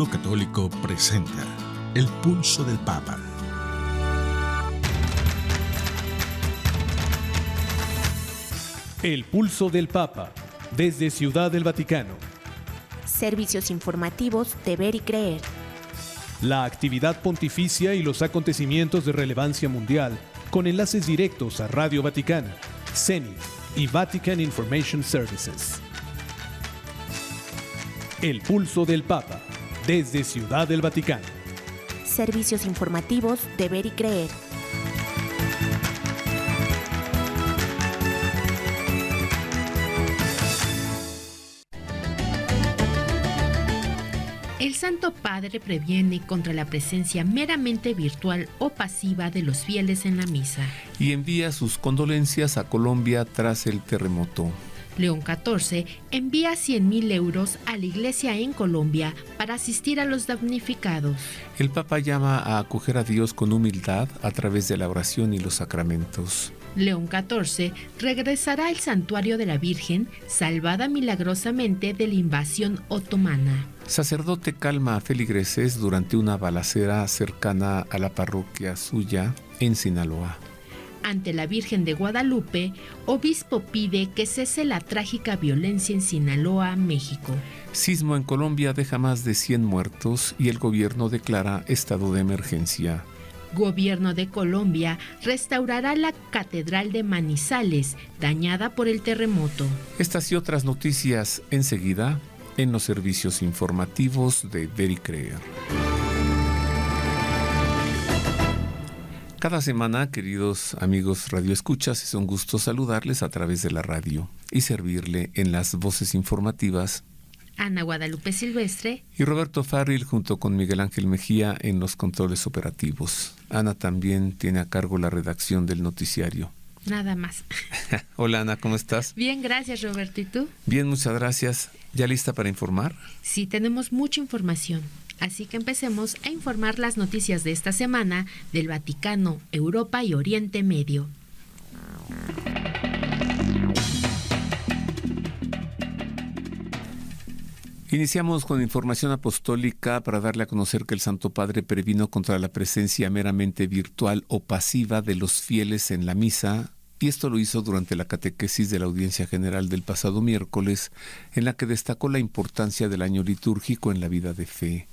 Mundo Católico presenta El Pulso del Papa. El Pulso del Papa, desde Ciudad del Vaticano. Servicios informativos de Ver y Creer. La actividad pontificia y los acontecimientos de relevancia mundial, con enlaces directos a Radio Vaticana, CENI y Vatican Information Services. El Pulso del Papa, desde Ciudad del Vaticano. Servicios informativos de Ver y Creer. El Santo Padre previene contra la presencia meramente virtual o pasiva de los fieles en la misa. Y envía sus condolencias a Colombia tras el terremoto. León XIV envía 100.000 euros a la Iglesia en Colombia para asistir a los damnificados. El Papa llama a acoger a Dios con humildad a través de la oración y los sacramentos. León XIV regresará al santuario de la Virgen, salvada milagrosamente de la invasión otomana. Sacerdote calma a feligreses durante una balacera cercana a la parroquia suya en Sinaloa. Ante la Virgen de Guadalupe, obispo pide que cese la trágica violencia en Sinaloa, México. Sismo en Colombia deja más de 100 muertos y el gobierno declara estado de emergencia. Gobierno de Colombia restaurará la Catedral de Manizales, dañada por el terremoto. Estas y otras noticias enseguida en los servicios informativos de Ver y Creer. Cada semana, queridos amigos radioescuchas, es un gusto saludarles a través de la radio y servirle en las voces informativas. Ana Guadalupe Silvestre y Roberto Farril junto con Miguel Ángel Mejía en los controles operativos. Ana también tiene a cargo la redacción del noticiario. Nada más. Hola Ana, ¿cómo estás? Bien, gracias Roberto. ¿Y tú? Bien, muchas gracias. ¿Ya lista para informar? Sí, tenemos mucha información. Así que empecemos a informar las noticias de esta semana del Vaticano, Europa y Oriente Medio. Iniciamos con información apostólica para darle a conocer que el Santo Padre previno contra la presencia meramente virtual o pasiva de los fieles en la misa, y esto lo hizo durante la catequesis de la Audiencia General del pasado miércoles, en la que destacó la importancia del año litúrgico en la vida de fe.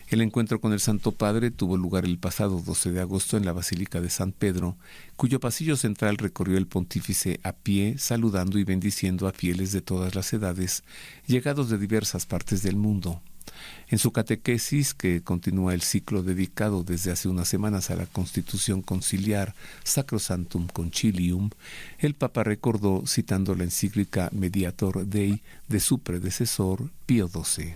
El encuentro con el Santo Padre tuvo lugar el pasado 12 de agosto en la Basílica de San Pedro, cuyo pasillo central recorrió el pontífice a pie, saludando y bendiciendo a fieles de todas las edades, llegados de diversas partes del mundo. En su catequesis, que continúa el ciclo dedicado desde hace unas semanas a la Constitución Conciliar Sacrosanctum Concilium, el Papa recordó, citando la encíclica Mediator Dei de su predecesor, Pío XII.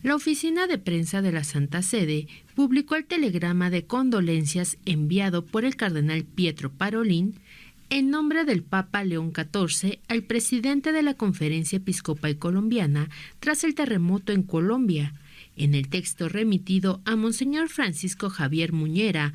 La oficina de prensa de la Santa Sede publicó el telegrama de condolencias enviado por el cardenal Pietro Parolin en nombre del Papa León XIV al presidente de la Conferencia Episcopal Colombiana tras el terremoto en Colombia. En el texto remitido a Monseñor Francisco Javier Muñera,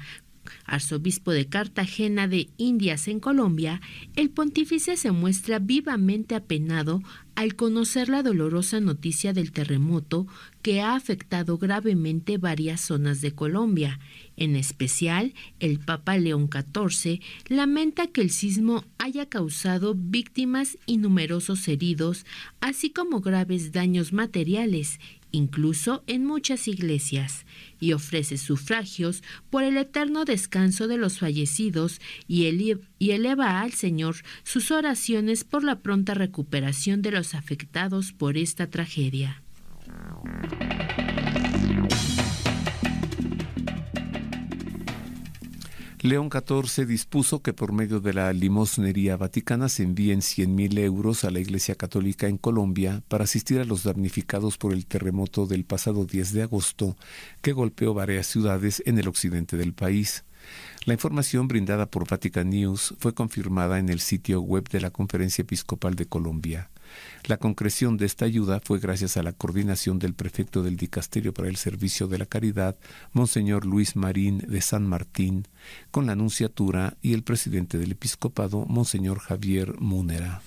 arzobispo de Cartagena de Indias en Colombia, el pontífice se muestra vivamente apenado al conocer la dolorosa noticia del terremoto que ha afectado gravemente varias zonas de Colombia. En especial, el Papa León XIV lamenta que el sismo haya causado víctimas y numerosos heridos, así como graves daños materiales, incluso en muchas iglesias, y ofrece sufragios por el eterno descanso de los fallecidos y eleva al Señor sus oraciones por la pronta recuperación de los afectados por esta tragedia. León XIV dispuso que por medio de la limosnería vaticana se envíen 100.000 euros a la Iglesia Católica en Colombia para asistir a los damnificados por el terremoto del pasado 10 de agosto que golpeó varias ciudades en el occidente del país. La información brindada por Vatican News fue confirmada en el sitio web de la Conferencia Episcopal de Colombia. La concreción de esta ayuda fue gracias a la coordinación del prefecto del Dicasterio para el Servicio de la Caridad, Monseñor Luis Marín de San Martín, con la nunciatura y el presidente del episcopado, Monseñor Javier Múnera.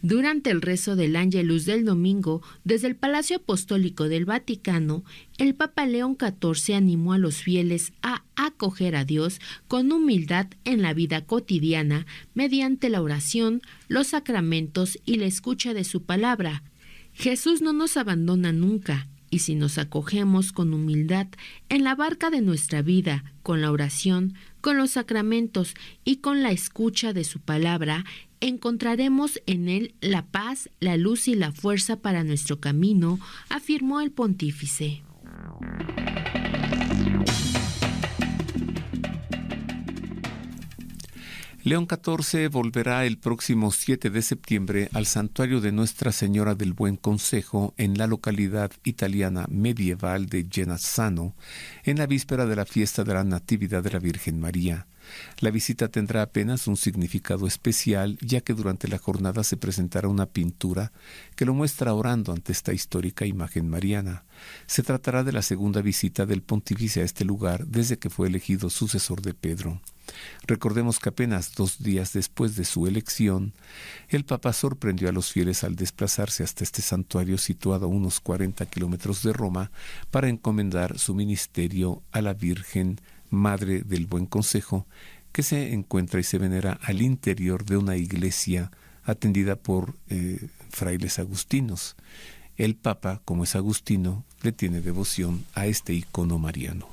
Durante el rezo del Ángelus del domingo, desde el Palacio Apostólico del Vaticano, el Papa León XIV animó a los fieles a acoger a Dios con humildad en la vida cotidiana mediante la oración, los sacramentos y la escucha de su palabra. Jesús no nos abandona nunca, y si nos acogemos con humildad en la barca de nuestra vida, con la oración, con los sacramentos y con la escucha de su palabra, encontraremos en él la paz, la luz y la fuerza para nuestro camino, afirmó el pontífice. León XIV volverá el próximo 7 de septiembre al santuario de Nuestra Señora del Buen Consejo en la localidad italiana medieval de Genazzano, en la víspera de la fiesta de la Natividad de la Virgen María. La visita tendrá apenas un significado especial, ya que durante la jornada se presentará una pintura que lo muestra orando ante esta histórica imagen mariana. Se tratará de la segunda visita del pontífice a este lugar desde que fue elegido sucesor de Pedro. Recordemos que apenas 2 días después de su elección, el Papa sorprendió a los fieles al desplazarse hasta este santuario situado a unos 40 kilómetros de Roma para encomendar su ministerio a la Virgen Madre del Buen Consejo, que se encuentra y se venera al interior de una iglesia atendida por frailes agustinos. El Papa, como es agustino, le tiene devoción a este icono mariano.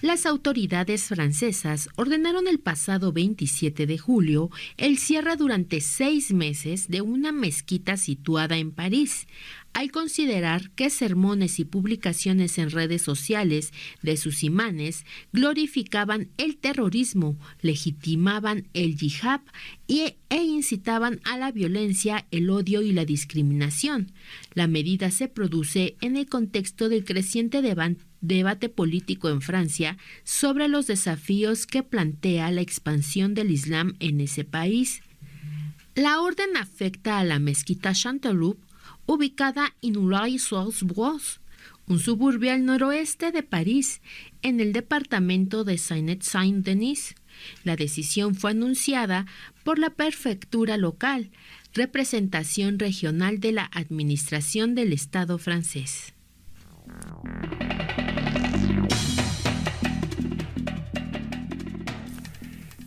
Las autoridades francesas ordenaron el pasado 27 de julio el cierre durante 6 meses de una mezquita situada en París, al considerar que sermones y publicaciones en redes sociales de sus imanes glorificaban el terrorismo, legitimaban el yihad e incitaban a la violencia, el odio y la discriminación. La medida se produce en el contexto del creciente debate político en Francia sobre los desafíos que plantea la expansión del Islam en ese país. La orden afecta a la mezquita Chanteloup, ubicada en Ulay-sur-Bois, un suburbio al noroeste de París, en el departamento de Seine-Saint-Denis. La decisión fue anunciada por la prefectura local, representación regional de la administración del Estado francés.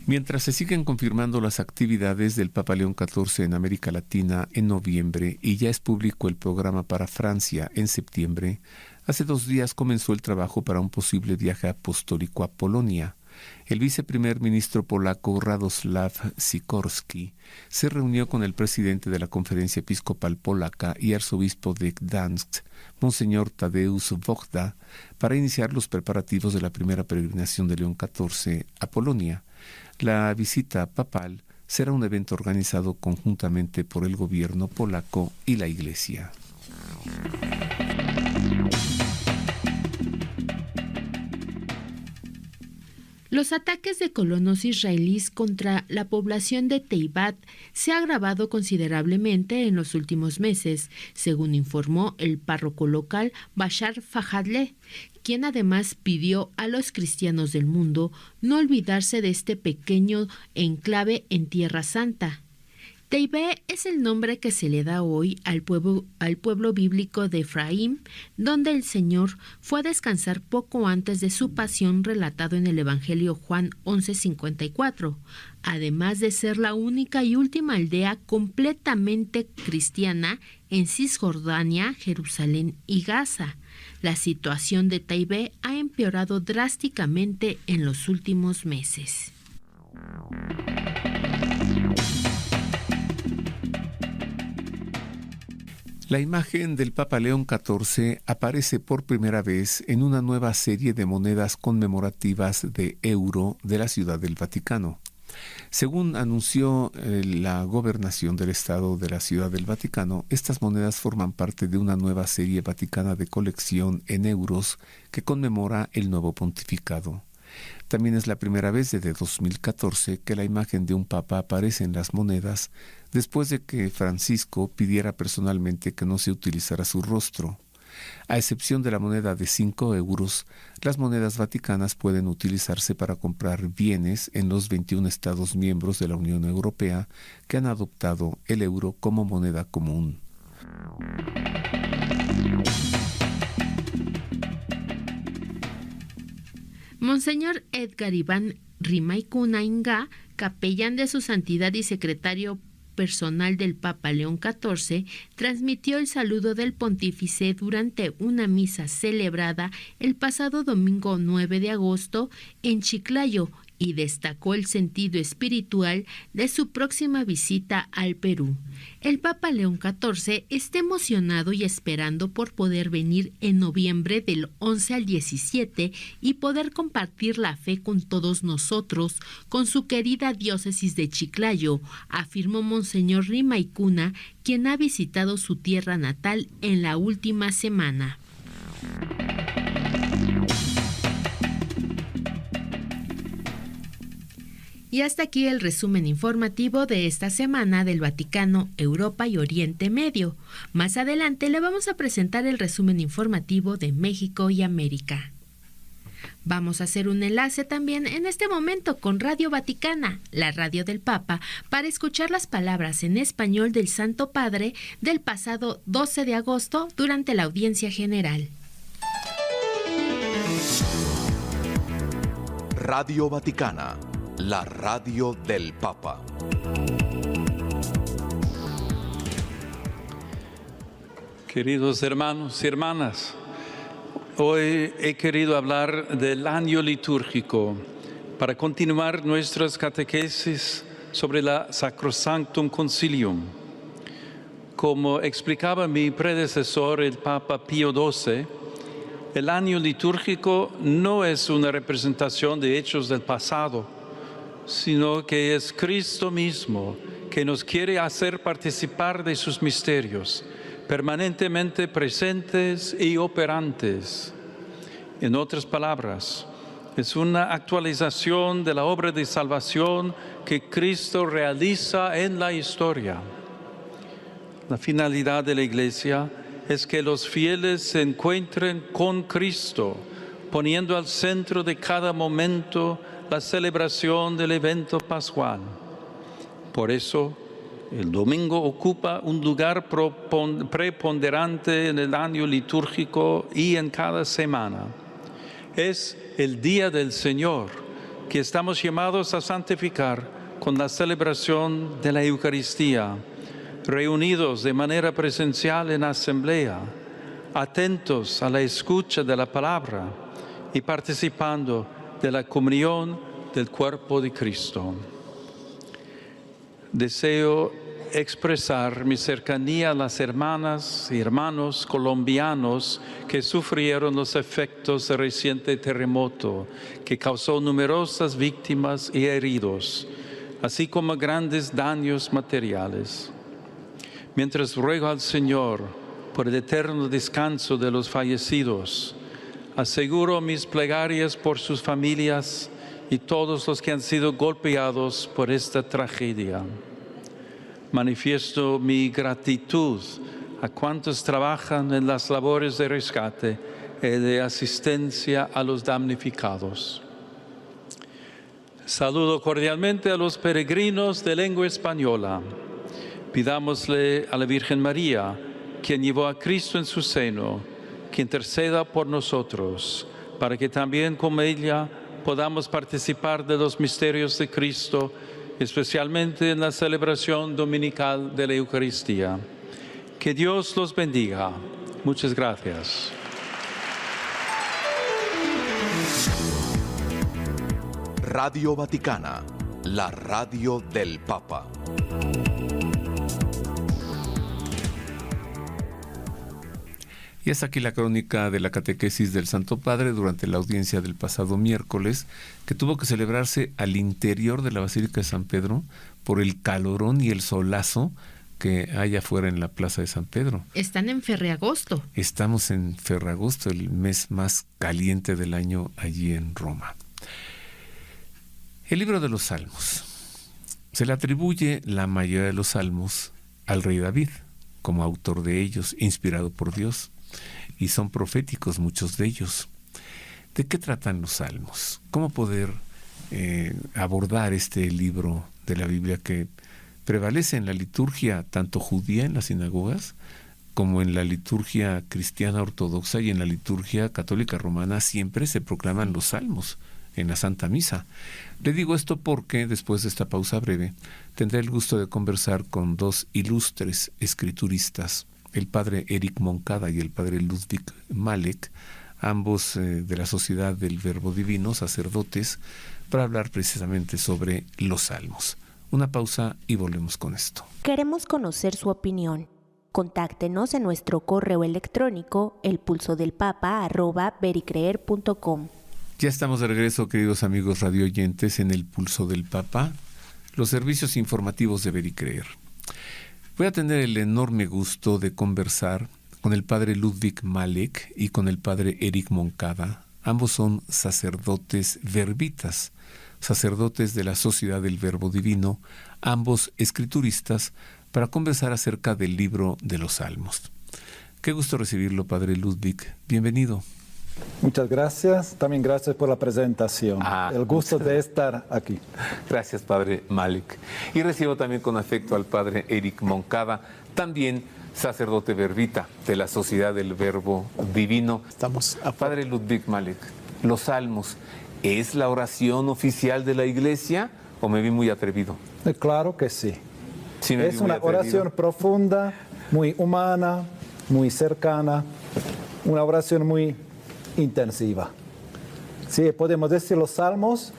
Mientras se siguen confirmando las actividades del Papa León XIV en América Latina en noviembre y ya es público el programa para Francia en septiembre, hace 2 días comenzó el trabajo para un posible viaje apostólico a Polonia. El viceprimer ministro polaco Radoslav Sikorski se reunió con el presidente de la Conferencia Episcopal Polaca y arzobispo de Gdansk, Monseñor Tadeusz Wojda, para iniciar los preparativos de la primera peregrinación de León XIV a Polonia. La visita papal será un evento organizado conjuntamente por el gobierno polaco y la Iglesia. Los ataques de colonos israelíes contra la población de Teibat se han agravado considerablemente en los últimos meses, según informó el párroco local Bashar Fahadleh, quien además pidió a los cristianos del mundo no olvidarse de este pequeño enclave en Tierra Santa. Teibé es el nombre que se le da hoy al pueblo bíblico de Efraín, donde el Señor fue a descansar poco antes de su pasión, relatado en el Evangelio Juan 11:54, además de ser la única y última aldea completamente cristiana en Cisjordania, Jerusalén y Gaza. La situación de Teibé ha empeorado drásticamente en los últimos meses. La imagen del Papa León XIV aparece por primera vez en una nueva serie de monedas conmemorativas de euro de la Ciudad del Vaticano. Según anunció la gobernación del Estado de la Ciudad del Vaticano, estas monedas forman parte de una nueva serie vaticana de colección en euros que conmemora el nuevo pontificado. También es la primera vez desde 2014 que la imagen de un papa aparece en las monedas, después de que Francisco pidiera personalmente que no se utilizara su rostro. A excepción de la moneda de 5 euros, las monedas vaticanas pueden utilizarse para comprar bienes en los 21 Estados miembros de la Unión Europea que han adoptado el euro como moneda común. Monseñor Edgar Iván Rimaicuna Inga, capellán de su santidad y secretario personal del Papa León XIV, transmitió el saludo del pontífice durante una misa celebrada el pasado domingo 9 de agosto en Chiclayo y destacó el sentido espiritual de su próxima visita al Perú. El Papa León XIV está emocionado y esperando por poder venir en noviembre del 11 al 17 y poder compartir la fe con todos nosotros, con su querida diócesis de Chiclayo, afirmó Monseñor Rimaicuna, quien ha visitado su tierra natal en la última semana. Y hasta aquí el resumen informativo de esta semana del Vaticano, Europa y Oriente Medio. Más adelante le vamos a presentar el resumen informativo de México y América. Vamos a hacer un enlace también en este momento con Radio Vaticana, la radio del Papa, para escuchar las palabras en español del Santo Padre del pasado 12 de agosto durante la audiencia general. Radio Vaticana, la radio del Papa. Queridos hermanos y hermanas, hoy he querido hablar del año litúrgico para continuar nuestras catequesis sobre la Sacrosanctum Concilium. Como explicaba mi predecesor, el Papa Pío XII, el año litúrgico no es una representación de hechos del pasado, sino que es Cristo mismo que nos quiere hacer participar de sus misterios, permanentemente presentes y operantes. En otras palabras, es una actualización de la obra de salvación que Cristo realiza en la historia. La finalidad de la Iglesia es que los fieles se encuentren con Cristo, poniendo al centro de cada momento la celebración del evento pascual. Por eso, el domingo ocupa un lugar preponderante en el año litúrgico y en cada semana. Es el día del Señor que estamos llamados a santificar con la celebración de la Eucaristía, reunidos de manera presencial en asamblea, atentos a la escucha de la palabra y participando de la comunión del cuerpo de Cristo. Deseo expresar mi cercanía a las hermanas y hermanos colombianos que sufrieron los efectos del reciente terremoto que causó numerosas víctimas y heridos, así como grandes daños materiales. Mientras ruego al Señor por el eterno descanso de los fallecidos, aseguro mis plegarias por sus familias y todos los que han sido golpeados por esta tragedia. Manifiesto mi gratitud a cuantos trabajan en las labores de rescate y de asistencia a los damnificados. Saludo cordialmente a los peregrinos de lengua española. Pidámosle a la Virgen María, quien llevó a Cristo en su seno, que interceda por nosotros, para que también como ella podamos participar de los misterios de Cristo, especialmente en la celebración dominical de la Eucaristía. Que Dios los bendiga. Muchas gracias. Radio Vaticana, la radio del Papa. Y hasta aquí la crónica de la catequesis del Santo Padre durante la audiencia del pasado miércoles, que tuvo que celebrarse al interior de la Basílica de San Pedro por el calorón y el solazo que hay afuera en la Plaza de San Pedro. Están en Ferragosto. Estamos en Ferragosto, el mes más caliente del año allí en Roma. El libro de los Salmos. Se le atribuye la mayoría de los salmos al rey David, como autor de ellos, inspirado por Dios. y son proféticos muchos de ellos. ¿De qué tratan los salmos? ¿Cómo poder abordar este libro de la Biblia que prevalece en la liturgia tanto judía en las sinagogas como en la liturgia cristiana ortodoxa y en la liturgia católica romana? Siempre se proclaman los salmos en la Santa Misa. Le digo esto porque después de esta pausa breve tendré el gusto de conversar con dos ilustres escrituristas, el padre Eric Moncada y el padre Ludwig Malek, ambos de la Sociedad del Verbo Divino, sacerdotes, para hablar precisamente sobre los salmos. Una pausa y volvemos con esto. Queremos conocer su opinión. Contáctenos en nuestro correo electrónico elpulsodelpapa@vericreer.com. Ya estamos de regreso, queridos amigos radioyentes, en El Pulso del Papa, los servicios informativos de Ver y Creer. Voy a tener el enorme gusto de conversar con el padre Ludwig Malek y con el padre Eric Moncada. Ambos son sacerdotes verbitas, sacerdotes de la Sociedad del Verbo Divino, ambos escrituristas, para conversar acerca del libro de los Salmos. Qué gusto recibirlo, padre Ludwig. Bienvenido. Muchas gracias. También gracias por la presentación. El gusto de estar aquí. Gracias, padre Malek. Y recibo también con afecto al padre Eric Moncada, también sacerdote verbita de la Sociedad del Verbo Divino. Padre Ludwig Malek, los Salmos, ¿es la oración oficial de la Iglesia o me vi muy atrevido? Claro que sí. Es una oración profunda, muy humana, muy cercana, una oración muy intensiva. Sí, podemos decir los salmos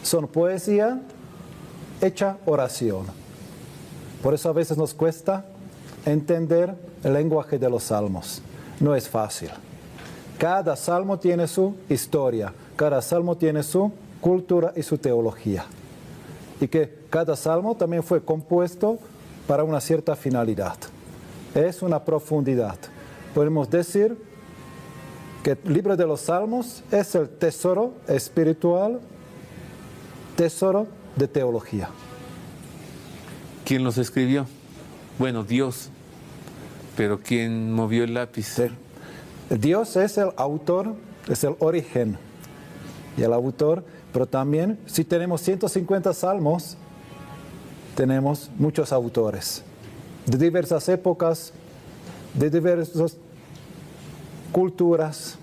son poesía hecha oración. Por eso a veces nos cuesta entender el lenguaje de los salmos. No es fácil. Cada salmo tiene su historia, cada salmo tiene su cultura y su teología. Y que cada salmo también fue compuesto para una cierta finalidad. Es una profundidad. Podemos decir que el libro de los Salmos es el tesoro espiritual, tesoro de teología. ¿Quién los escribió? Bueno, Dios. Pero ¿quién movió el lápiz? Sí. Dios es el autor, es el origen y el autor, pero también si tenemos 150 salmos, tenemos muchos autores de diversas épocas, de diversas culturas,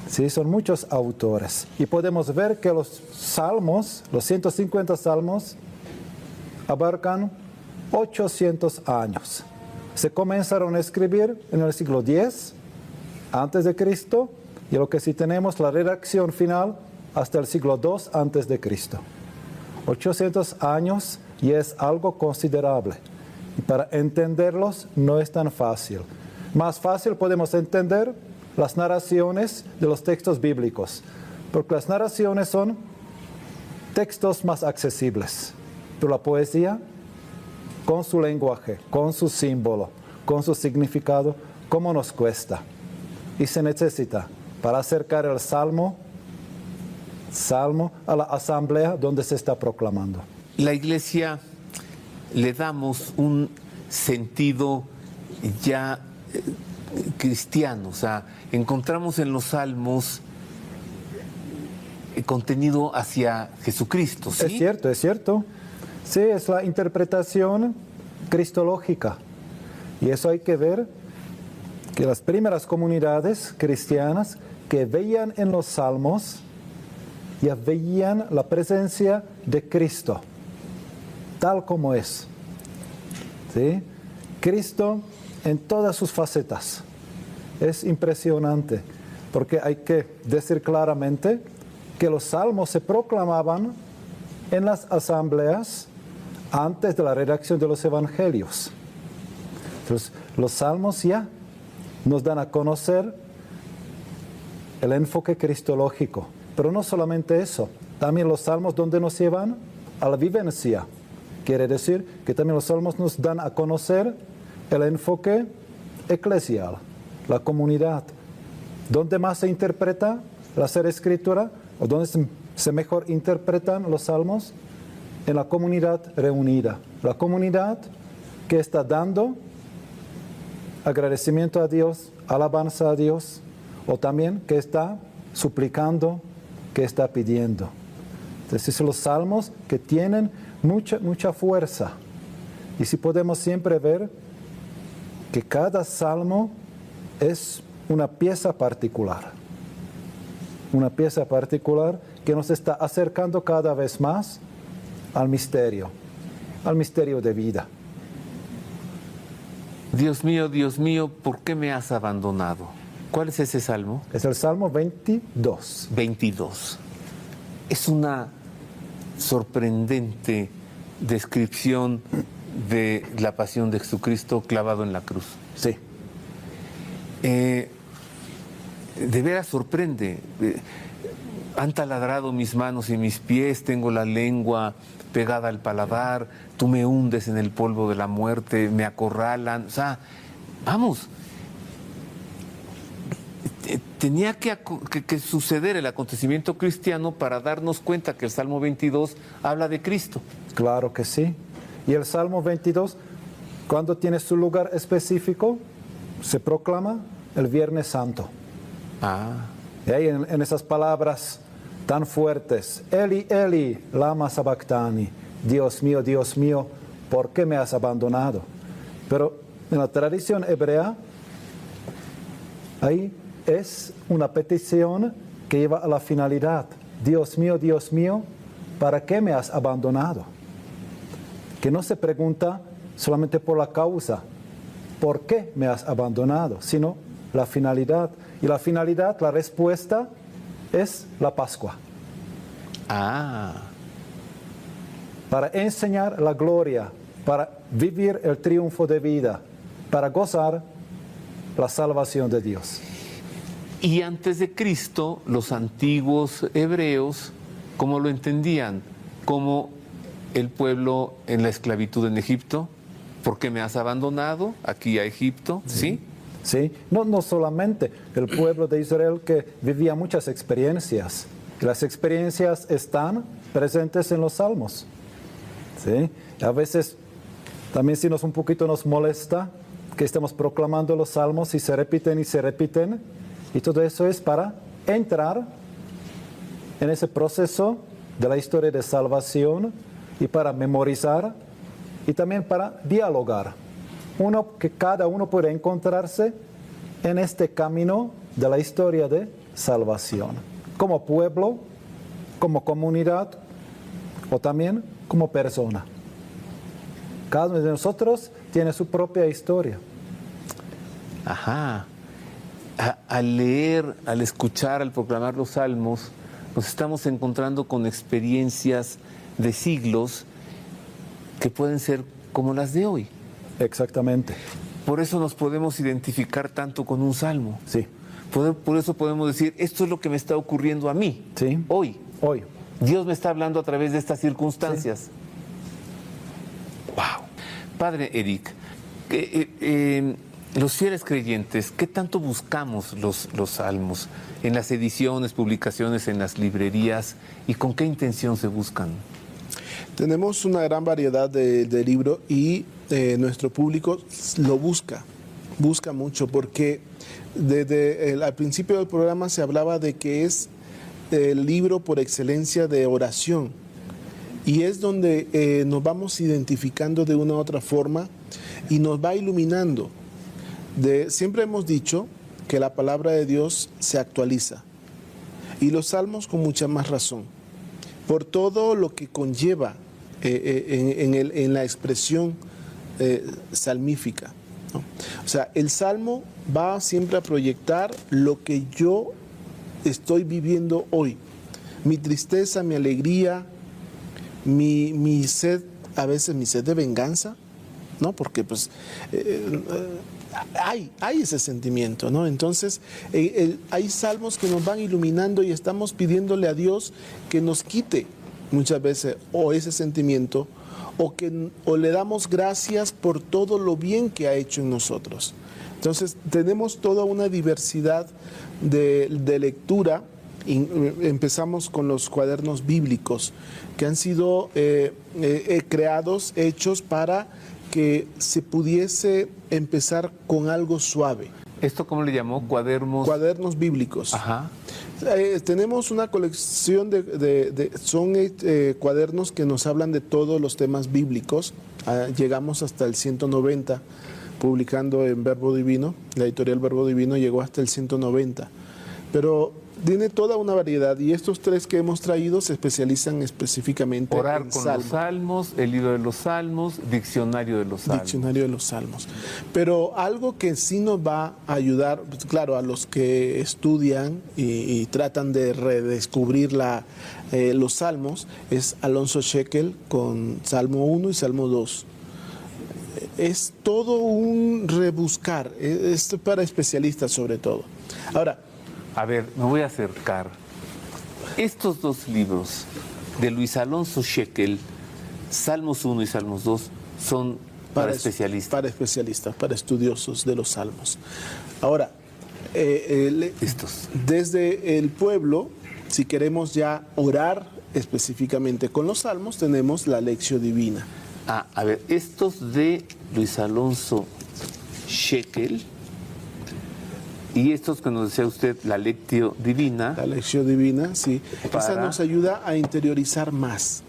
sí, son muchos autores. Y podemos ver que los salmos, los 150 salmos, abarcan 800 años. Se comenzaron a escribir en el siglo X antes de Cristo, y lo que sí tenemos la redacción final hasta el siglo II antes de Cristo. 800 años y es algo considerable. Y para entenderlos no es tan fácil. Más fácil podemos entender las narraciones de los textos bíblicos, porque las narraciones son textos más accesibles. Pero la poesía, con su lenguaje, con su símbolo, con su significado, ¿cómo nos cuesta? Y se necesita para acercar el salmo a la asamblea donde se está proclamando. La Iglesia le damos un sentido ya cristiano, o sea, encontramos en los salmos contenido hacia Jesucristo, ¿sí? Es cierto, es cierto. Sí, es la interpretación cristológica. Y eso hay que ver que las primeras comunidades cristianas que veían en los salmos ya veían la presencia de Cristo, tal como es. ¿Sí? Cristo en todas sus facetas. Es impresionante, porque hay que decir claramente que los salmos se proclamaban en las asambleas antes de la redacción de los evangelios. Entonces, los salmos ya nos dan a conocer el enfoque cristológico. Pero no solamente eso, también los salmos donde nos llevan a la vivencia. Quiere decir que también los salmos nos dan a conocer el enfoque eclesial, la comunidad. ¿Dónde más se interpreta la Sagrada Escritura? ¿O dónde se mejor interpretan los salmos? En la comunidad reunida. La comunidad que está dando agradecimiento a Dios, alabanza a Dios, o también que está suplicando, que está pidiendo. Entonces los salmos que tienen mucha fuerza. Y si podemos siempre ver que cada salmo es una pieza particular que nos está acercando cada vez más al misterio de vida. Dios mío, ¿por qué me has abandonado? ¿Cuál es ese salmo? Es el Salmo 22. 22. Es una sorprendente descripción de la pasión de Jesucristo clavado en la cruz. Sí. De veras sorprende. Han taladrado mis manos y mis pies, tengo la lengua pegada al paladar, tú me hundes en el polvo de la muerte, me acorralan. O sea, vamos, tenía que suceder el acontecimiento cristiano para darnos cuenta que el Salmo 22 habla de Cristo. Claro que sí. Y el Salmo 22, cuando tiene su lugar específico, se proclama el Viernes Santo. Y ahí en esas palabras tan fuertes, Eli, Eli, lama sabactani, Dios mío, ¿por qué me has abandonado? Pero en la tradición hebrea, ahí es una petición que lleva a la finalidad. Dios mío, ¿para qué me has abandonado? Que no se pregunta solamente por la causa, ¿por qué me has abandonado? Sino la finalidad. Y la finalidad, la respuesta, es la Pascua. Para enseñar la gloria, para vivir el triunfo de vida, para gozar la salvación de Dios. Y antes de Cristo, los antiguos hebreos, ¿cómo lo entendían? Como el pueblo en la esclavitud en Egipto. ¿Por qué me has abandonado aquí a Egipto? ¿Sí? Sí, no solamente el pueblo de Israel que vivía muchas experiencias. Las experiencias están presentes en los salmos. ¿Sí? A veces también si un poquito nos molesta que estemos proclamando los salmos y se repiten. Y todo eso es para entrar en ese proceso de la historia de salvación y para memorizar y también para dialogar. Que cada uno puede encontrarse en este camino de la historia de salvación, como pueblo, como comunidad o también como persona. Cada uno de nosotros tiene su propia historia. Al leer, al escuchar, al proclamar los salmos, nos estamos encontrando con experiencias de siglos que pueden ser como las de hoy. Exactamente. Por eso nos podemos identificar tanto con un salmo. Sí. Por eso podemos decir, esto es lo que me está ocurriendo a mí. Sí. Hoy. Dios me está hablando a través de estas circunstancias. Sí. Wow. Padre Eric, los fieles creyentes, ¿qué tanto buscamos los salmos en las ediciones, publicaciones, en las librerías y con qué intención se buscan? Tenemos una gran variedad de libros y nuestro público lo busca mucho porque al principio del programa se hablaba de que es el libro por excelencia de oración y es donde nos vamos identificando de una u otra forma y nos va iluminando. Siempre hemos dicho que la palabra de Dios se actualiza y los salmos con mucha más razón por todo lo que conlleva en la expresión salmífica, ¿no? O sea, el salmo va siempre a proyectar lo que yo estoy viviendo hoy, mi tristeza, mi alegría, mi sed, a veces mi sed de venganza, ¿no? Porque pues hay ese sentimiento, ¿no? Entonces hay salmos que nos van iluminando y estamos pidiéndole a Dios que nos quite muchas veces o ese sentimiento o le damos gracias por todo lo bien que ha hecho en nosotros. Entonces tenemos toda una diversidad de lectura. Empezamos con los cuadernos bíblicos que han sido creados, hechos para que se pudiese empezar con algo suave. ¿Esto cómo le llamó? Cuadernos bíblicos. Ajá. Tenemos una colección son cuadernos que nos hablan de todos los temas bíblicos. Llegamos hasta el 190, publicando en Verbo Divino. La editorial Verbo Divino llegó hasta el 190. Pero tiene toda una variedad, y estos 3 que hemos traído se especializan específicamente Orar en con los salmos, el libro de los salmos, diccionario de los salmos. Diccionario de los salmos. Pero algo que sí nos va a ayudar, pues, claro, a los que estudian y tratan de redescubrir los salmos, es Alonso Shekel con Salmo 1 y Salmo 2. Es todo un rebuscar, es para especialistas sobre todo. Ahora, a ver, me voy a acercar. Estos 2 libros de Luis Alonso Shekel, Salmos 1 y Salmos 2, son para especialistas. Para especialistas, para estudiosos de los salmos. Ahora, desde el pueblo, si queremos ya orar específicamente con los salmos, tenemos la Lectio Divina. A ver, estos de Luis Alonso Shekel y estos que nos decía usted, la Lectio Divina. La Lectio Divina, sí. Esa nos ayuda a interiorizar más.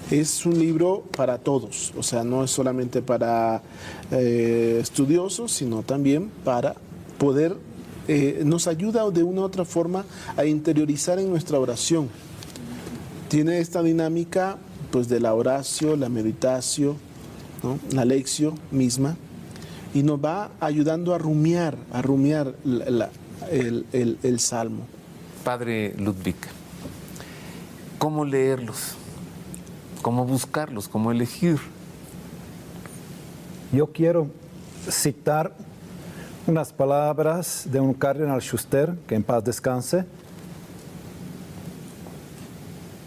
Es un libro para todos, o sea, no es solamente para estudiosos, sino también para poder, nos ayuda de una u otra forma a interiorizar en nuestra oración. Tiene esta dinámica pues de la oratio, la meditatio, ¿no? La lectio misma, y nos va ayudando a rumiar el salmo. Padre Ludwig, ¿cómo leerlos? ¿Cómo buscarlos? ¿Cómo elegir? Yo quiero citar unas palabras de un cardenal Schuster, que en paz descanse.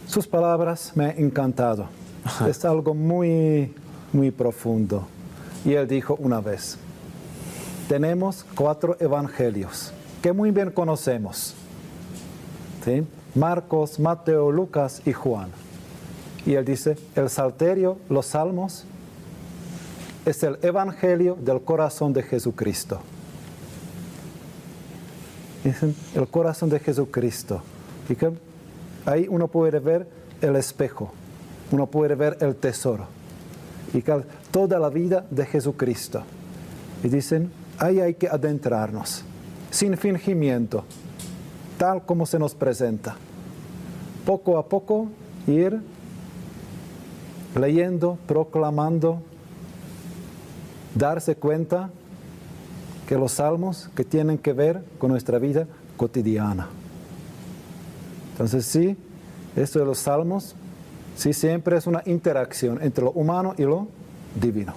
Sus palabras me han encantado. Ajá. Es algo muy, muy profundo. Y él dijo una vez, tenemos 4 evangelios que muy bien conocemos, ¿sí? Marcos, Mateo, Lucas y Juan. Y él dice, el Salterio, los Salmos, es el evangelio del corazón de Jesucristo. Dicen, el corazón de Jesucristo. Y que ahí uno puede ver el espejo, uno puede ver el tesoro. Y toda la vida de Jesucristo. Y dicen, ahí hay que adentrarnos, sin fingimiento, tal como se nos presenta. Poco a poco ir leyendo, proclamando, darse cuenta que los salmos que tienen que ver con nuestra vida cotidiana. Entonces sí, esto de los salmos, sí siempre es una interacción entre lo humano y lo divino.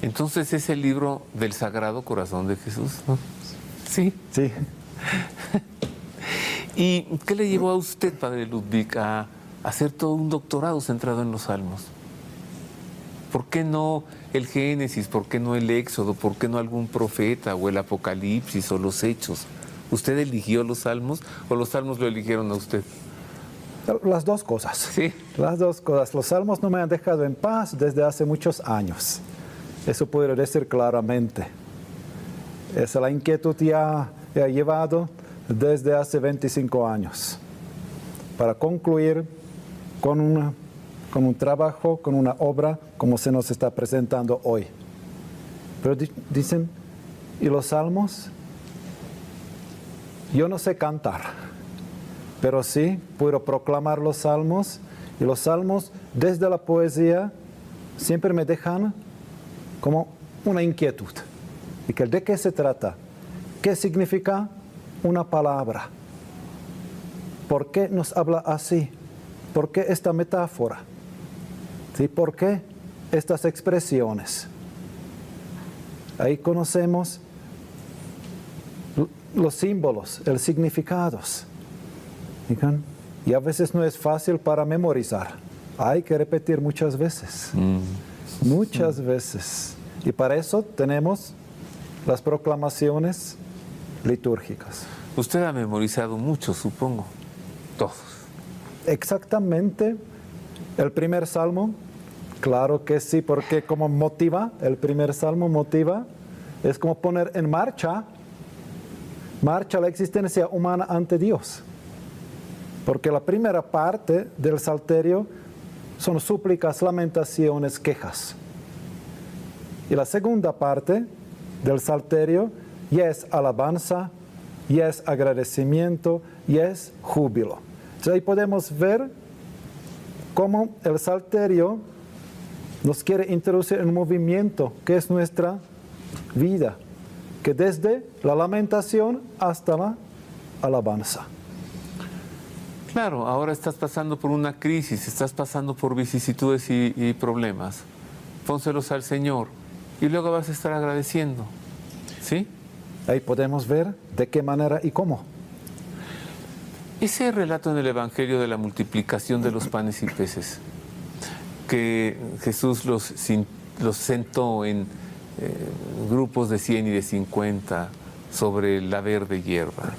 Entonces es el libro del Sagrado Corazón de Jesús, ¿no? Sí. Sí. ¿Y qué le llevó a usted, Padre Ludwig, a hacer todo un doctorado centrado en los salmos? ¿Por qué no el Génesis? ¿Por qué no el Éxodo? ¿Por qué no algún profeta o el Apocalipsis o los Hechos? ¿Usted eligió los salmos o los salmos lo eligieron a usted? Las dos cosas. Sí. Las dos cosas. Los salmos no me han dejado en paz desde hace muchos años. Eso puedo decir claramente. Esa la inquietud ya he llevado desde hace 25 años. Para concluir con un trabajo, con una obra como se nos está presentando hoy. Pero dicen, ¿y los salmos? Yo no sé cantar, pero sí puedo proclamar los salmos, y los salmos desde la poesía siempre me dejan como una inquietud. ¿Y que de qué se trata? ¿Qué significa una palabra? ¿Por qué nos habla así? ¿Por qué esta metáfora? ¿Sí? ¿Por qué estas expresiones? Ahí conocemos los símbolos, los significados. Y a veces no es fácil para memorizar. Hay que repetir muchas veces. Muchas veces. Y para eso tenemos las proclamaciones litúrgicas. Usted ha memorizado mucho, supongo. Todos. Exactamente. El primer salmo, Claro que sí, porque como motiva, el primer salmo motiva, es como poner en marcha la existencia humana ante Dios. Porque la primera parte del salterio son súplicas, lamentaciones, quejas. Y la segunda parte del salterio ya es alabanza, ya es agradecimiento, ya es júbilo. Entonces ahí podemos ver cómo el salterio nos quiere introducir en un movimiento que es nuestra vida, que desde la lamentación hasta la alabanza. Claro, ahora estás pasando por una crisis, estás pasando por vicisitudes y problemas. Pónselos al Señor y luego vas a estar agradeciendo. ¿Sí? Ahí podemos ver de qué manera y cómo. Ese relato en el Evangelio de la multiplicación de los panes y peces, que Jesús los sentó en grupos de 100 y de 50 sobre la verde hierba.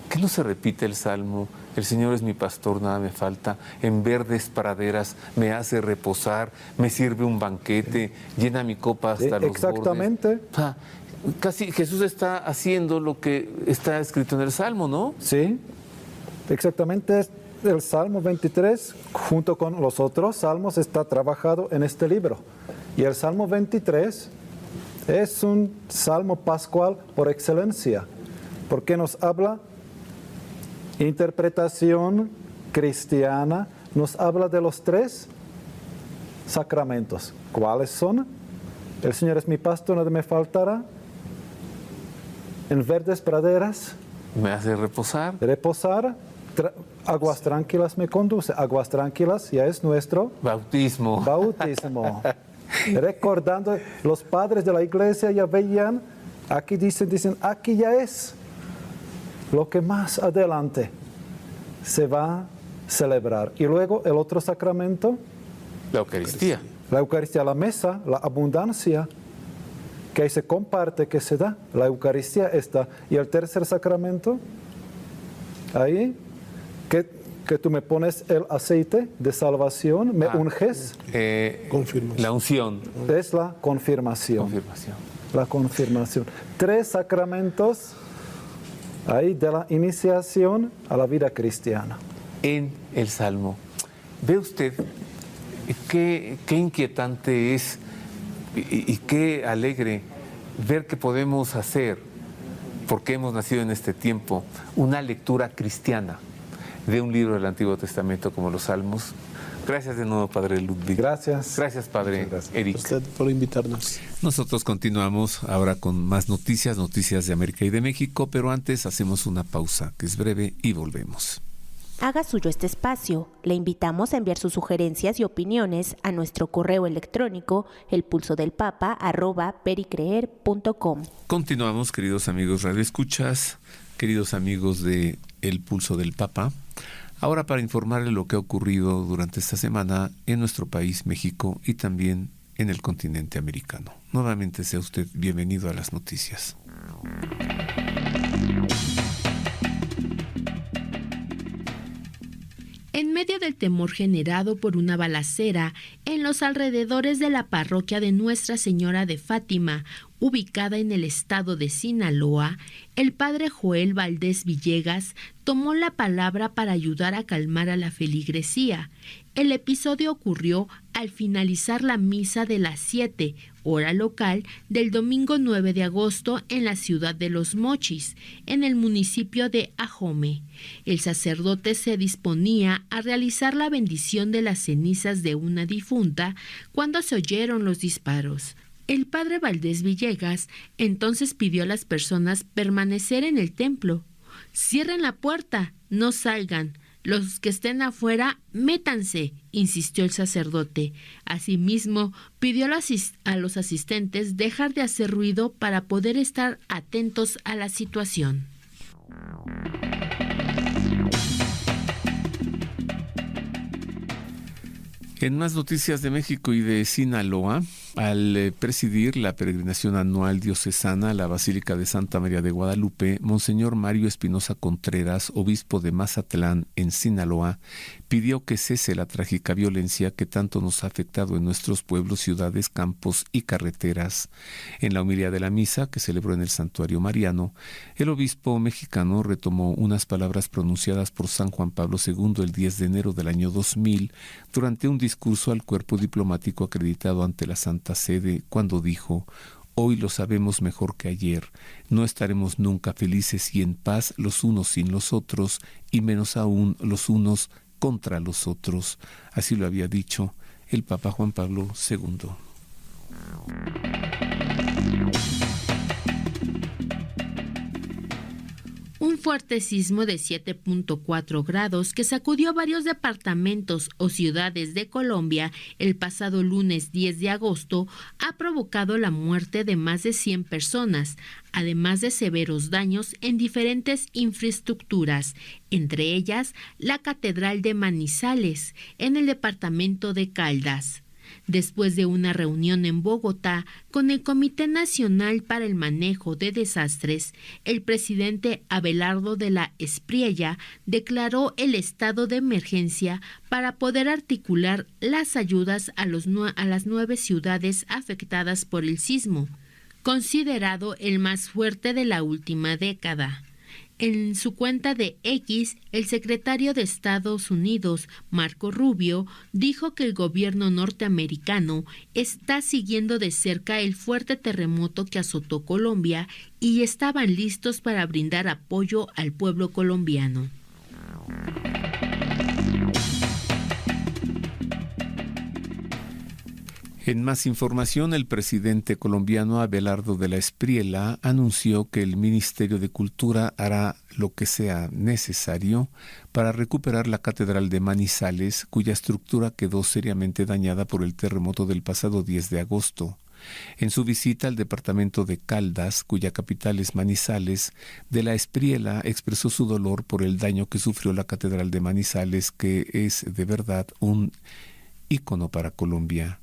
¿Qué no se repite el Salmo? El Señor es mi pastor, nada me falta. En verdes praderas me hace reposar, me sirve un banquete, llena mi copa hasta los exactamente. bordes. Casi Jesús está haciendo lo que está escrito en el Salmo, ¿no? Sí, exactamente. El Salmo 23, junto con los otros salmos, está trabajado en este libro. Y el Salmo 23 es un salmo pascual por excelencia, porque nos habla interpretación cristiana, nos habla de los 3 sacramentos. ¿Cuáles son? El Señor es mi pastor, nada me faltará. En verdes praderas me hace reposar. Aguas tranquilas me conduce. Aguas tranquilas ya es nuestro bautismo. Recordando, los padres de la iglesia ya veían, aquí dicen, aquí ya es lo que más adelante se va a celebrar. Y luego el otro sacramento, la Eucaristía. La Eucaristía, la mesa, la abundancia, que ahí se comparte, que se da. La Eucaristía está. Y el tercer sacramento, ahí, que tú me pones el aceite de salvación, me unges. La unción. Es la confirmación. La confirmación. 3 sacramentos ahí de la iniciación a la vida cristiana. En el Salmo. Ve usted qué inquietante es y qué alegre ver que podemos hacer, porque hemos nacido en este tiempo, una lectura cristiana de un libro del Antiguo Testamento como los Salmos. Gracias de nuevo, Padre Ludwig. Gracias. Gracias, Padre Eric. Usted por invitarnos. Nosotros continuamos ahora con más noticias de América y de México, pero antes hacemos una pausa que es breve y volvemos. Haga suyo este espacio. Le invitamos a enviar sus sugerencias y opiniones a nuestro correo electrónico elpulsodelpapa@pericreer.com. Continuamos, queridos amigos radioescuchas, queridos amigos de El Pulso del Papa. Ahora para informarle lo que ha ocurrido durante esta semana en nuestro país, México, y también en el continente americano. Nuevamente sea usted bienvenido a las noticias. En medio del temor generado por una balacera en los alrededores de la parroquia de Nuestra Señora de Fátima, ubicada en el estado de Sinaloa, el padre Joel Valdés Villegas tomó la palabra para ayudar a calmar a la feligresía. El episodio ocurrió al finalizar la misa de las 7, hora local, del domingo 9 de agosto en la ciudad de Los Mochis, en el municipio de Ajome. El sacerdote se disponía a realizar la bendición de las cenizas de una difunta cuando se oyeron los disparos. El padre Valdés Villegas entonces pidió a las personas permanecer en el templo. «Cierren la puerta, no salgan. Los que estén afuera, métanse», insistió el sacerdote. Asimismo, pidió a los asistentes dejar de hacer ruido para poder estar atentos a la situación. En más noticias de México y de Sinaloa, Al presidir la peregrinación anual diocesana a la Basílica de Santa María de Guadalupe, Monseñor Mario Espinosa Contreras, obispo de Mazatlán, en Sinaloa, pidió que cese la trágica violencia que tanto nos ha afectado en nuestros pueblos, ciudades, campos y carreteras. En la homilía de la misa, que celebró en el Santuario Mariano, el obispo mexicano retomó unas palabras pronunciadas por San Juan Pablo II el 10 de enero del año 2000 durante un discurso al cuerpo diplomático acreditado ante la Santa Sede, cuando dijo: «Hoy lo sabemos mejor que ayer, no estaremos nunca felices y en paz los unos sin los otros, y menos aún los unos contra los otros». Así lo había dicho el Papa Juan Pablo II. Un fuerte sismo de 7.4 grados que sacudió varios departamentos o ciudades de Colombia el pasado lunes 10 de agosto ha provocado la muerte de más de 100 personas, además de severos daños en diferentes infraestructuras, entre ellas la Catedral de Manizales, en el departamento de Caldas. Después de una reunión en Bogotá con el Comité Nacional para el Manejo de Desastres, el presidente Abelardo de la Espriella declaró el estado de emergencia para poder articular las ayudas a las 9 ciudades afectadas por el sismo, considerado el más fuerte de la última década. En su cuenta de X, el secretario de Estados Unidos, Marco Rubio, dijo que el gobierno norteamericano está siguiendo de cerca el fuerte terremoto que azotó Colombia y estaban listos para brindar apoyo al pueblo colombiano. En más información, el presidente colombiano Abelardo de la Espriella anunció que el Ministerio de Cultura hará lo que sea necesario para recuperar la Catedral de Manizales, cuya estructura quedó seriamente dañada por el terremoto del pasado 10 de agosto. En su visita al departamento de Caldas, cuya capital es Manizales, de la Espriella expresó su dolor por el daño que sufrió la Catedral de Manizales, que es de verdad un ícono para Colombia.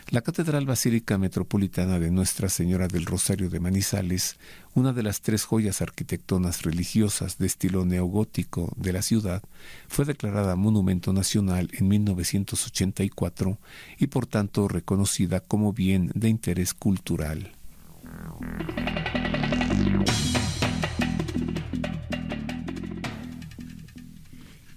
La Catedral Basílica Metropolitana de Nuestra Señora del Rosario de Manizales, una de las 3 joyas arquitectónicas religiosas de estilo neogótico de la ciudad, fue declarada Monumento Nacional en 1984 y por tanto reconocida como bien de interés cultural.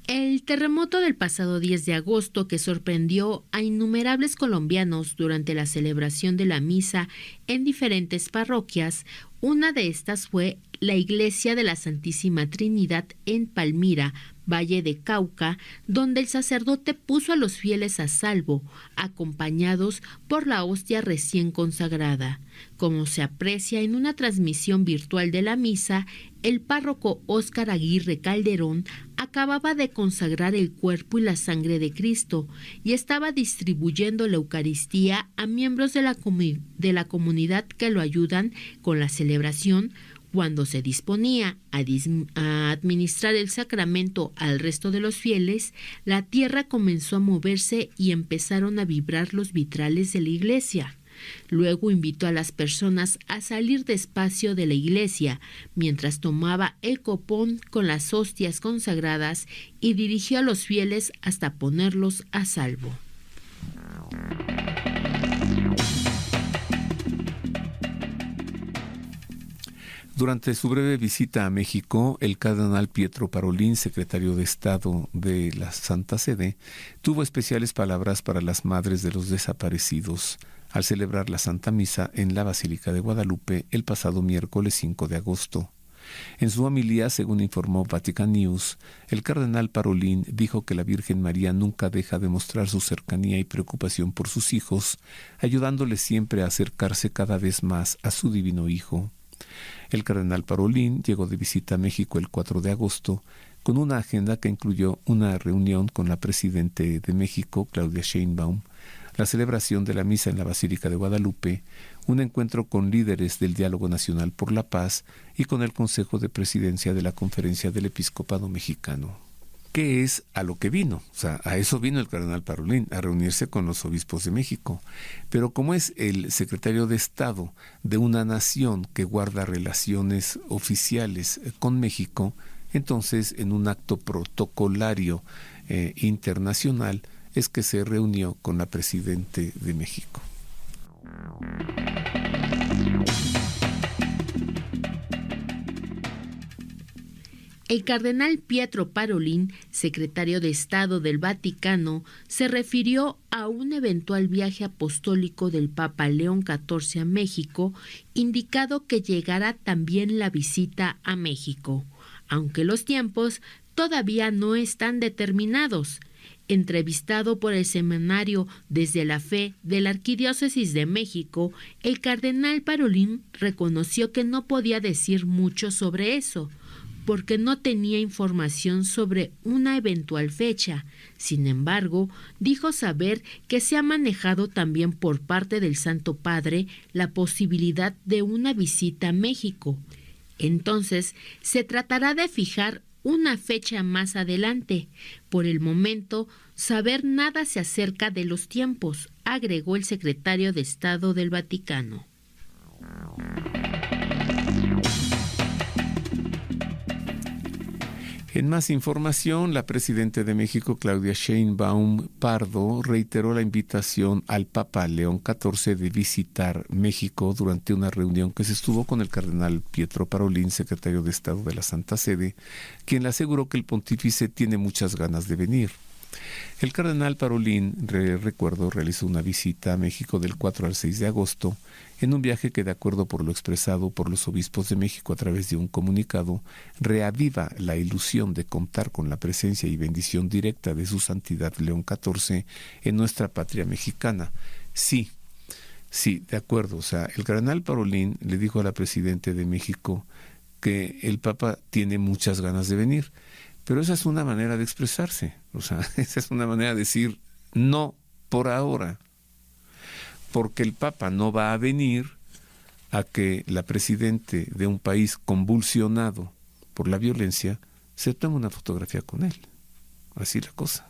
El terremoto del pasado 10 de agosto, que sorprendió a innumerables colombianos durante la celebración de la misa en diferentes parroquias, una de estas fue la Iglesia de la Santísima Trinidad en Palmira, Valle de Cauca, donde el sacerdote puso a los fieles a salvo, acompañados por la hostia recién consagrada. Como se aprecia en una transmisión virtual de la misa, el párroco Óscar Aguirre Calderón acababa de consagrar el cuerpo y la sangre de Cristo y estaba distribuyendo la Eucaristía a miembros de la comunidad que lo ayudan con la celebración. Cuando se disponía a administrar el sacramento al resto de los fieles, la tierra comenzó a moverse y empezaron a vibrar los vitrales de la iglesia. Luego invitó a las personas a salir despacio de la iglesia, mientras tomaba el copón con las hostias consagradas y dirigió a los fieles hasta ponerlos a salvo. Durante su breve visita a México, el cardenal Pietro Parolin, secretario de Estado de la Santa Sede, tuvo especiales palabras para las madres de los desaparecidos al celebrar la Santa Misa en la Basílica de Guadalupe el pasado miércoles 5 de agosto. En su homilía, según informó Vatican News, el cardenal Parolin dijo que la Virgen María nunca deja de mostrar su cercanía y preocupación por sus hijos, ayudándoles siempre a acercarse cada vez más a su divino Hijo. El cardenal Parolin llegó de visita a México el 4 de agosto con una agenda que incluyó una reunión con la presidente de México, Claudia Sheinbaum, la celebración de la misa en la Basílica de Guadalupe, un encuentro con líderes del Diálogo Nacional por la Paz y con el Consejo de Presidencia de la Conferencia del Episcopado Mexicano. ¿Qué es a lo que vino? O sea, a eso vino el cardenal Parolín, a reunirse con los obispos de México. Pero como es el secretario de Estado de una nación que guarda relaciones oficiales con México, entonces en un acto protocolario internacional es que se reunió con la Presidente de México. El cardenal Pietro Parolin, secretario de Estado del Vaticano, se refirió a un eventual viaje apostólico del Papa León XIV a México, indicado que llegará también la visita a México, aunque los tiempos todavía no están determinados. Entrevistado por el semanario Desde la Fe de la Arquidiócesis de México, el cardenal Parolin reconoció que no podía decir mucho sobre eso, porque no tenía información sobre una eventual fecha. Sin embargo, dijo saber que se ha manejado también por parte del Santo Padre la posibilidad de una visita a México. Entonces, se tratará de fijar una fecha más adelante. Por el momento, saber nada se acerca de los tiempos, agregó el secretario de Estado del Vaticano. En más información, la presidenta de México, Claudia Sheinbaum Pardo, reiteró la invitación al Papa León XIV de visitar México durante una reunión que se estuvo con el cardenal Pietro Parolin, secretario de Estado de la Santa Sede, quien le aseguró que el pontífice tiene muchas ganas de venir. El cardenal Parolin, recuerdo, realizó una visita a México del 4 al 6 de agosto, en un viaje que, de acuerdo por lo expresado por los obispos de México a través de un comunicado, reaviva la ilusión de contar con la presencia y bendición directa de su santidad León XIV en nuestra patria mexicana. Sí, de acuerdo. O sea, el cardenal Parolin le dijo a la presidenta de México que el Papa tiene muchas ganas de venir. Pero esa es una manera de expresarse, o sea, esa es una manera de decir no por ahora, porque el Papa no va a venir a que la presidenta de un país convulsionado por la violencia se tome una fotografía con él. Así la cosa.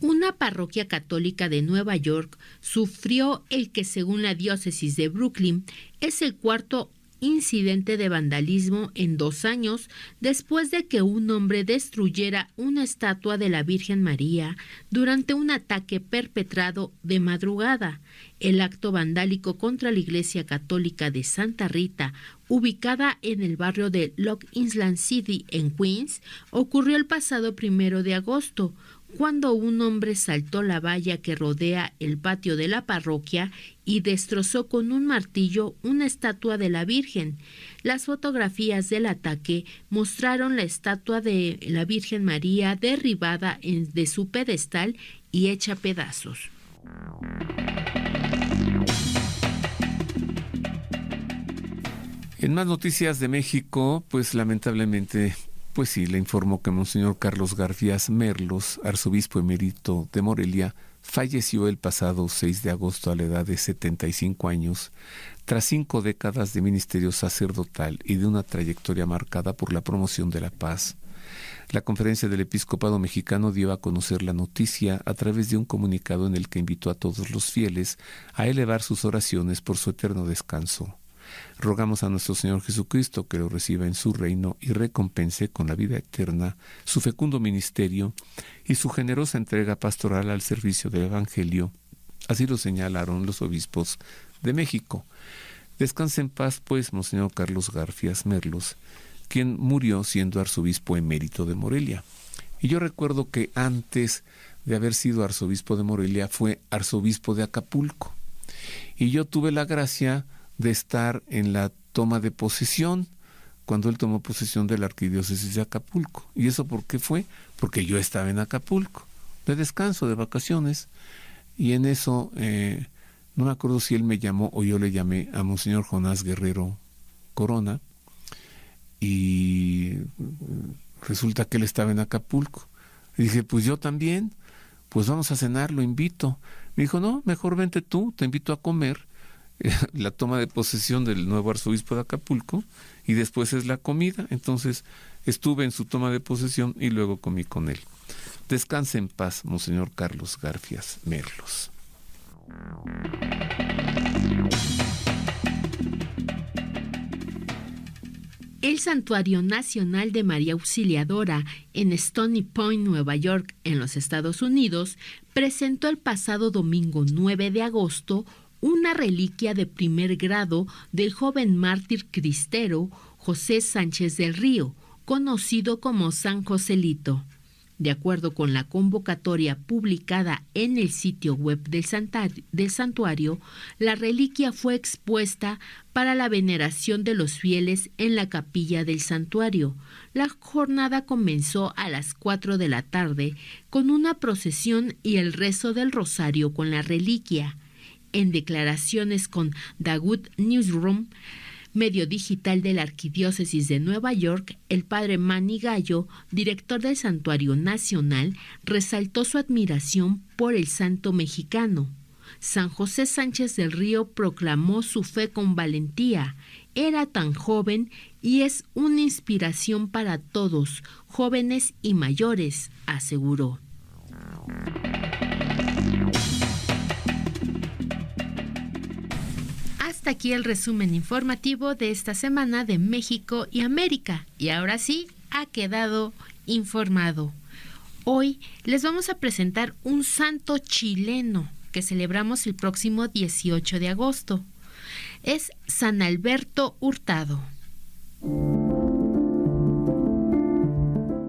Una parroquia católica de Nueva York sufrió el que, según la diócesis de Brooklyn, es el cuarto incidente de vandalismo en 2 años después de que un hombre destruyera una estatua de la Virgen María durante un ataque perpetrado de madrugada. El acto vandálico contra la Iglesia Católica de Santa Rita, ubicada en el barrio de Long Island City en Queens, ocurrió el pasado 1 de agosto, cuando un hombre saltó la valla que rodea el patio de la parroquia y destrozó con un martillo una estatua de la Virgen. Las fotografías del ataque mostraron la estatua de la Virgen María derribada de su pedestal y hecha pedazos. En más noticias de México, pues lamentablemente, pues sí, le informo que Monseñor Carlos Garfías Merlos, arzobispo emérito de Morelia, falleció el pasado 6 de agosto a la edad de 75 años, tras 5 décadas de ministerio sacerdotal y de una trayectoria marcada por la promoción de la paz. La Conferencia del Episcopado Mexicano dio a conocer la noticia a través de un comunicado en el que invitó a todos los fieles a elevar sus oraciones por su eterno descanso. Rogamos a nuestro Señor Jesucristo que lo reciba en su reino y recompense con la vida eterna su fecundo ministerio y su generosa entrega pastoral al servicio del Evangelio. Así lo señalaron los obispos de México. Descanse en paz, pues, Monseñor Carlos Garfías Merlos, quien murió siendo arzobispo emérito de Morelia. Y yo recuerdo que antes de haber sido arzobispo de Morelia fue arzobispo de Acapulco. Y yo tuve la gracia de estar en la toma de posesión, cuando él tomó posesión de la arquidiócesis de Acapulco. ¿Y eso por qué fue? Porque yo estaba en Acapulco, de descanso, de vacaciones, y en eso, no me acuerdo si él me llamó o yo le llamé a Monseñor Jonás Guerrero Corona, y resulta que él estaba en Acapulco. Y dije, pues yo también, pues vamos a cenar, lo invito. Me dijo, no, mejor vente tú, te invito a comer, la toma de posesión del nuevo arzobispo de Acapulco y después es la comida. Entonces estuve en su toma de posesión y luego comí con él. Descanse en paz, Monseñor Carlos Garfias Merlos. El Santuario Nacional de María Auxiliadora en Stony Point, Nueva York, en los Estados Unidos, presentó el pasado domingo 9 de agosto una reliquia de primer grado del joven mártir cristero José Sánchez del Río, conocido como San Joselito. De acuerdo con la convocatoria publicada en el sitio web del santuario, la reliquia fue expuesta para la veneración de los fieles en la capilla del santuario. La jornada comenzó a las 4 de la tarde con una procesión y el rezo del rosario con la reliquia. En declaraciones con The Good Newsroom, medio digital de la Arquidiócesis de Nueva York, el padre Manny Gallo, director del Santuario Nacional, resaltó su admiración por el santo mexicano. San José Sánchez del Río proclamó su fe con valentía. Era tan joven y es una inspiración para todos, jóvenes y mayores, aseguró. Hasta aquí el resumen informativo de esta semana de México y América. Y ahora sí, ha quedado informado. Hoy les vamos a presentar un santo chileno que celebramos el próximo 18 de agosto. Es San Alberto Hurtado.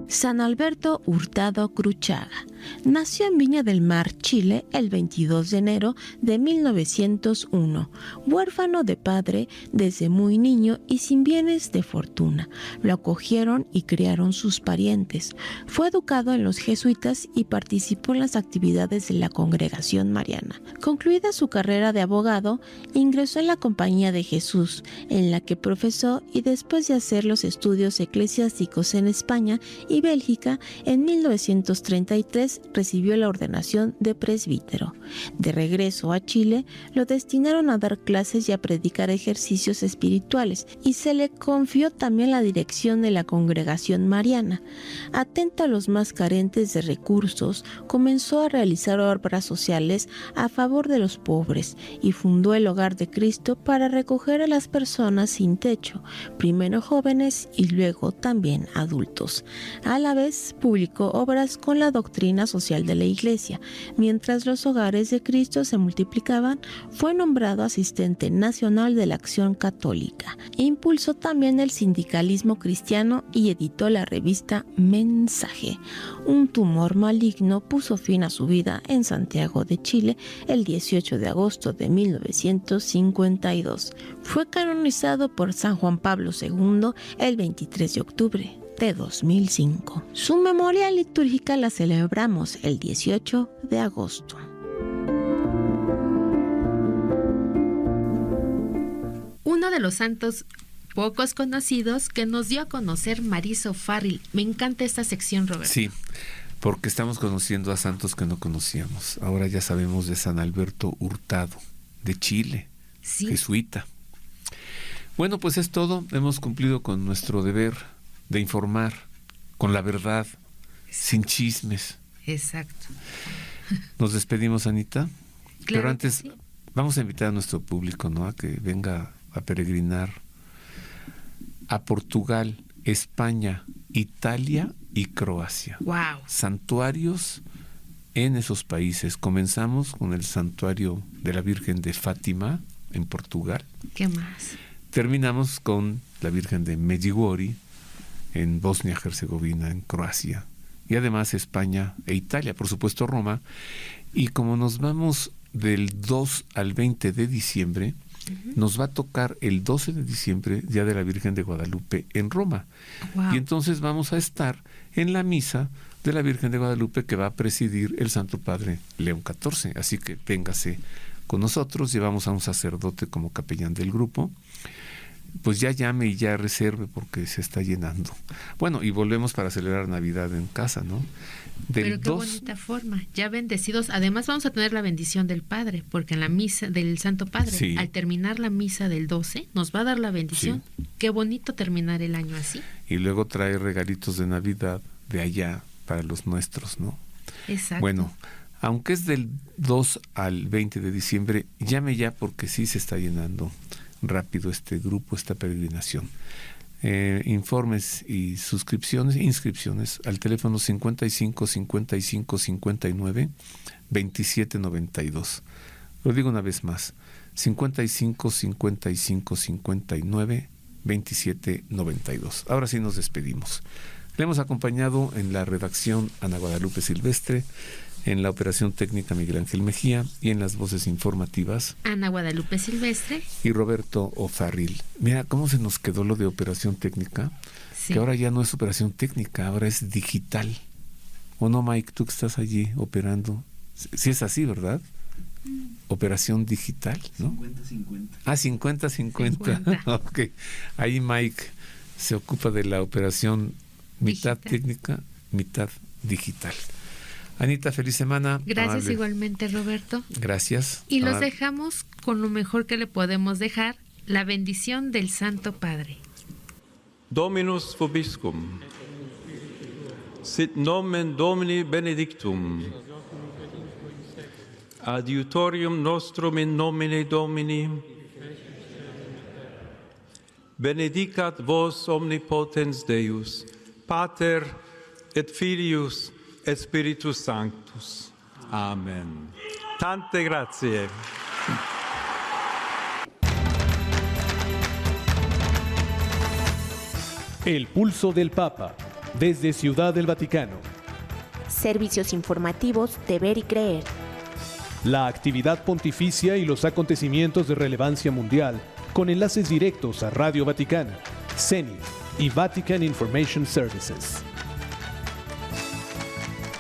San Alberto Hurtado Cruchaga nació en Viña del Mar, Chile, el 22 de enero de 1901, huérfano de padre desde muy niño y sin bienes de fortuna. Lo acogieron y criaron sus parientes. Fue educado en los jesuitas y participó en las actividades de la Congregación Mariana. Concluida su carrera de abogado, ingresó en la Compañía de Jesús, en la que profesó y después de hacer los estudios eclesiásticos en España y Bélgica, en 1933 recibió la ordenación de presbítero. De regreso a Chile, lo destinaron a dar clases y a predicar ejercicios espirituales, y se le confió también la dirección de la Congregación Mariana. Atento a los más carentes de recursos, comenzó a realizar obras sociales a favor de los pobres y fundó el Hogar de Cristo para recoger a las personas sin techo, primero jóvenes y luego también adultos. A la vez, publicó obras con la doctrina social de la Iglesia. Mientras los hogares de Cristo se multiplicaban, fue nombrado asistente nacional de la Acción Católica. Impulsó también el sindicalismo cristiano y editó la revista Mensaje. Un tumor maligno puso fin a su vida en Santiago de Chile el 18 de agosto de 1952. Fue canonizado por San Juan Pablo II el 23 de octubre de 2005. Su memoria litúrgica la celebramos el 18 de agosto. Uno de los santos pocos conocidos que nos dio a conocer Mauricio Farril. Me encanta esta sección, Roberto. Sí, porque estamos conociendo a santos que no conocíamos. Ahora ya sabemos de San Alberto Hurtado, de Chile, sí, jesuita. Bueno, pues es todo. Hemos cumplido con nuestro deber de informar con la verdad, sin chismes. Exacto. Nos despedimos, Anita. Claro, pero antes sí, vamos a invitar a nuestro público, ¿no?, a que venga a peregrinar a Portugal, España, Italia y Croacia. Wow. Santuarios en esos países. Comenzamos con el santuario de la Virgen de Fátima en Portugal. ¿Qué más? Terminamos con la Virgen de Medjugorje en Bosnia-Herzegovina, en Croacia, y además España e Italia, por supuesto Roma. Y como nos vamos del 2 al 20 de diciembre, nos va a tocar el 12 de diciembre, Día de la Virgen de Guadalupe, en Roma. Wow. Y entonces vamos a estar en la misa de la Virgen de Guadalupe que va a presidir el Santo Padre León XIV. Así que véngase con nosotros, llevamos a un sacerdote como capellán del grupo. pues ya llame y ya reserve porque se está llenando. Bueno, y volvemos para celebrar Navidad en casa, ¿no? Pero qué bonita forma, ya bendecidos. Además vamos a tener la bendición del Padre, porque en la misa del Santo Padre, sí, al terminar la misa del 12, nos va a dar la bendición. Sí. Qué bonito terminar el año así. Y luego trae regalitos de Navidad de allá para los nuestros, ¿no? Exacto. Bueno, aunque es del 2 al 20 de diciembre, llame ya porque sí se está llenando rápido este grupo, esta peregrinación. Informes y inscripciones al teléfono 55 55 59 27 92. Lo digo una vez más, 55 55 59 27 92. Ahora sí nos despedimos. Le hemos acompañado en la redacción Ana Guadalupe Silvestre, en la operación técnica Miguel Ángel Mejía y en las voces informativas Ana Guadalupe Silvestre y Roberto O'Farrill. Mira cómo se nos quedó lo de operación técnica, sí, que ahora ya no es operación técnica, ahora es digital. ¿O no, Mike? Tú que estás allí operando. Sí es así, ¿verdad? Operación digital, ¿no? 50-50. Ah, 50-50. Ok. Ahí Mike se ocupa de la operación mitad digital, técnica, mitad digital. Anita, feliz semana. Gracias, amable. Igualmente, Roberto. Gracias. Y los dejamos con lo mejor que le podemos dejar, la bendición del Santo Padre. Dominus vobiscum. Sit nomen Domini benedictum. Adiutorium nostrum in nomine Domini. Benedicat vos omnipotens Deus, Pater et Filius et Spiritus Sanctus. Amen. Tante grazie. El pulso del Papa, desde Ciudad del Vaticano. Servicios informativos de Ver y Creer. La actividad pontificia y los acontecimientos de relevancia mundial, con enlaces directos a Radio Vaticana, CENIT y Vatican Information Services.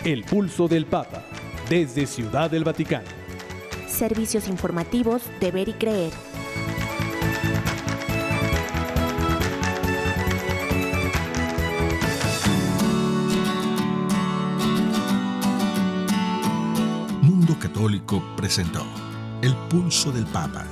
El pulso del Papa, desde Ciudad del Vaticano. Servicios informativos de Ver y Creer. Mundo Católico presentó El pulso del Papa